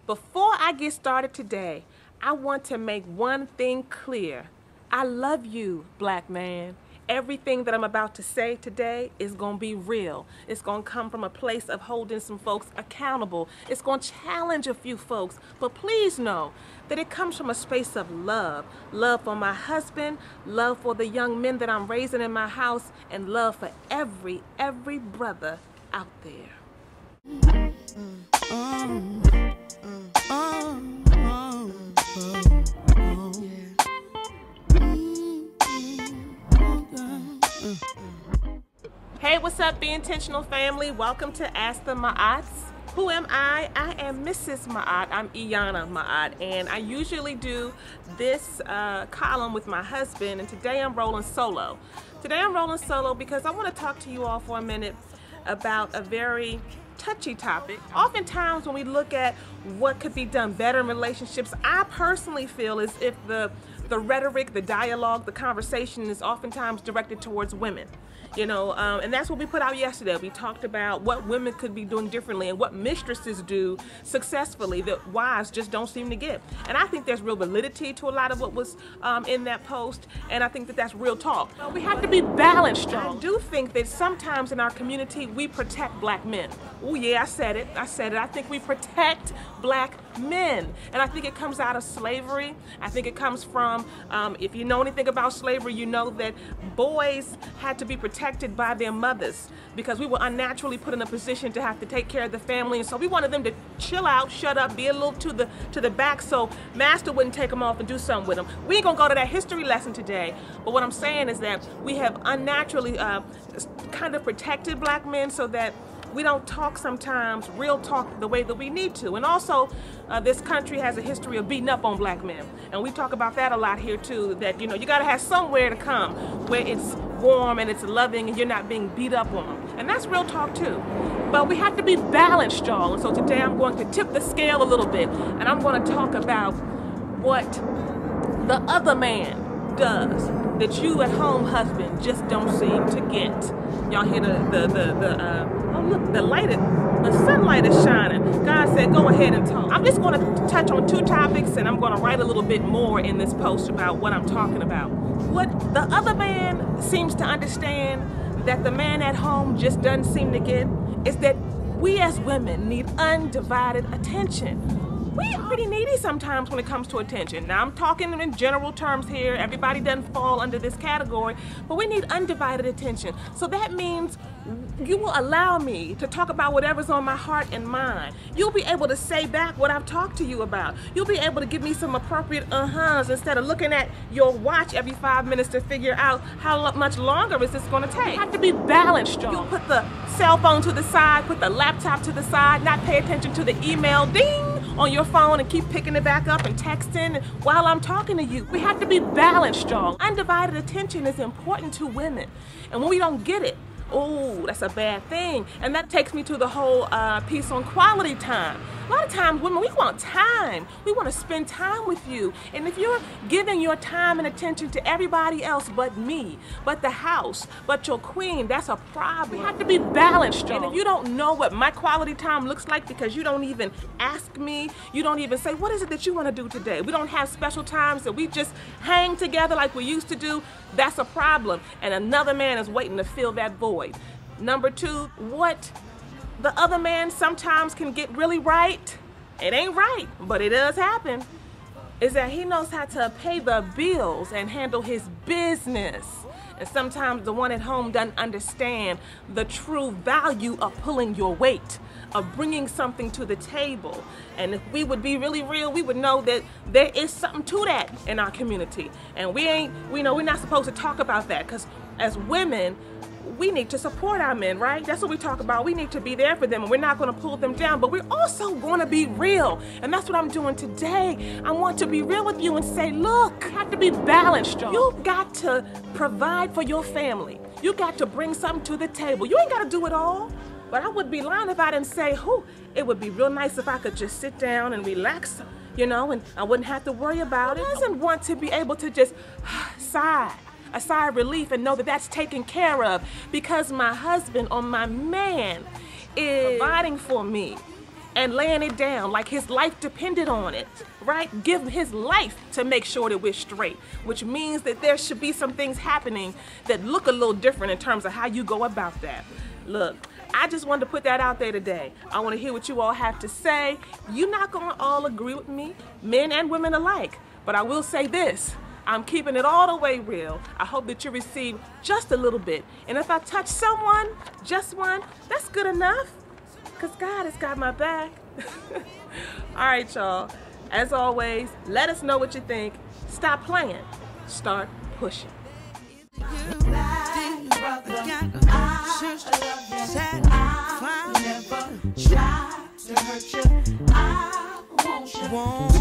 Before I get started today, I want to make one thing clear. I love you, black man. Everything that I'm about to say today is going to be real. It's going to come from a place of holding some folks accountable. It's going to challenge a few folks. But please know that it comes from a space of love. Love for my husband, love for the young men that I'm raising in my house, and love for every brother out there. Hey, what's up, Be Intentional family? Welcome to Ask the Ma'ats. Who am I? I am Mrs. Ma'at. I'm Iyanna Ma'at, and I usually do this column with my husband, and today I'm rolling solo. Today I'm rolling solo because I want to talk to you all for a minute about a very touchy topic. Oftentimes when we look at what could be done better in relationships, I personally feel as if the rhetoric, the dialogue, the conversation is oftentimes directed towards women. And that's what we put out yesterday. We talked about what women could be doing differently and what mistresses do successfully that wives just don't seem to get. And I think there's real validity to a lot of what was in that post, and I think that that's real talk. We have to be balanced, y'all. I do think that sometimes in our community we protect black men. Oh yeah, I said it. I think we protect black men, and I think it comes out of slavery. I think it comes from, if you know anything about slavery, you know that boys had to be protected by their mothers because we were unnaturally put in a position to have to take care of the family, and so we wanted them to chill out, shut up, be a little to the back so master wouldn't take them off and do something with them. We ain't gonna go to that history lesson today, but what I'm saying is that we have unnaturally kind of protected black men so that we don't talk sometimes real talk the way that we need to. And also, this country has a history of beating up on black men. And we talk about that a lot here too, that you gotta have somewhere to come where it's warm and it's loving and you're not being beat up on. And that's real talk too. But we have to be balanced, y'all. And so today I'm going to tip the scale a little bit, and I'm going to talk about what the other man does that you at home, husband, just don't seem to get. Y'all hear oh look, the sunlight is shining. God said go ahead and talk. I'm just going to touch on two topics, and I'm going to write a little bit more in this post about what I'm talking about. What the other man seems to understand that the man at home just doesn't seem to get is that we as women need undivided attention. We are pretty needy sometimes when it comes to attention. Now I'm talking in general terms here. Everybody doesn't fall under this category, but we need undivided attention. So that means you will allow me to talk about whatever's on my heart and mind. You'll be able to say back what I've talked to you about. You'll be able to give me some appropriate uh-huhs instead of looking at your watch every 5 minutes to figure out how much longer is this gonna take. You have to be balanced, y'all. You put the cell phone to the side, put the laptop to the side, not pay attention to the email ding on your phone and keep picking it back up and texting while I'm talking to you. We have to be balanced, y'all. Undivided attention is important to women. And when we don't get it, oh, that's a bad thing. And that takes me to the whole piece on quality time. A lot of times women, we want time. We want to spend time with you. And if you're giving your time and attention to everybody else but me, but the house, but your queen, that's a problem. We have to be balanced, y'all. And if you don't know what my quality time looks like because you don't even ask me, you don't even say, what is it that you want to do today? We don't have special times that we just hang together like we used to do. That's a problem. And another man is waiting to fill that void. Number two, what the other man sometimes can get really right, it ain't right, but it does happen, is that he knows how to pay the bills and handle his business. And sometimes the one at home doesn't understand the true value of pulling your weight, of bringing something to the table. And if we would be really real, we would know that there is something to that in our community. And we're not supposed to talk about that, because as women, we need to support our men, right? That's what we talk about. We need to be there for them, and we're not going to pull them down, but we're also going to be real. And that's what I'm doing today. I want to be real with you and say, look, you have to be balanced, y'all. You've got to provide for your family. You got to bring something to the table. You ain't got to do it all, but I would be lying if I didn't say, it would be real nice if I could just sit down and relax, and I wouldn't have to worry about it. I doesn't want to be able to just sigh. A sigh of relief and know that that's taken care of because my husband or my man is providing for me and laying it down like his life depended on it, right? Give his life to make sure that we're straight, which means that there should be some things happening that look a little different in terms of how you go about that. Look, I just wanted to put that out there today. I want to hear what you all have to say. You're not going to all agree with me, men and women alike, but I will say this. I'm keeping it all the way real. I hope that you receive just a little bit. And if I touch someone, just one, that's good enough. Because God has got my back. All right, y'all. As always, let us know what you think. Stop playing. Start pushing. I never try to hurt you. I want you.